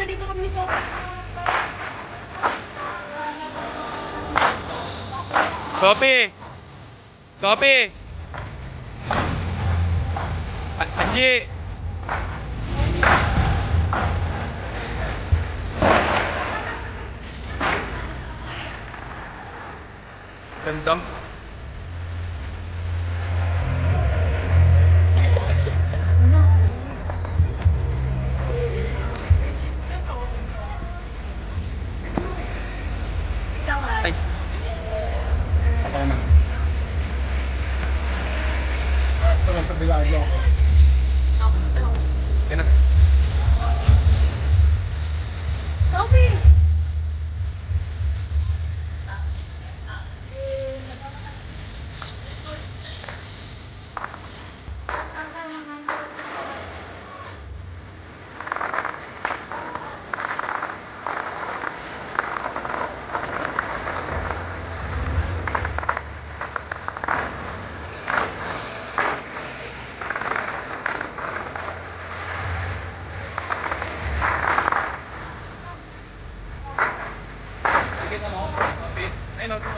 dito kami sa... Sophie! Sophie! Anji! Ganda. Ay. Ako na. Ito na sa bilagyo ako. Yan na. Sophie! Kita mo? Sophie? Ay, no, no.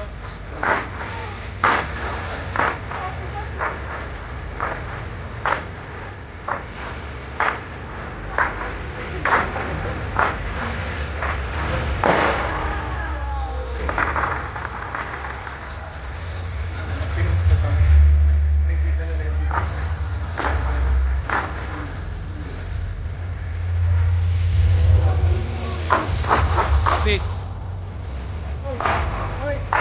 Sophie! Hoy!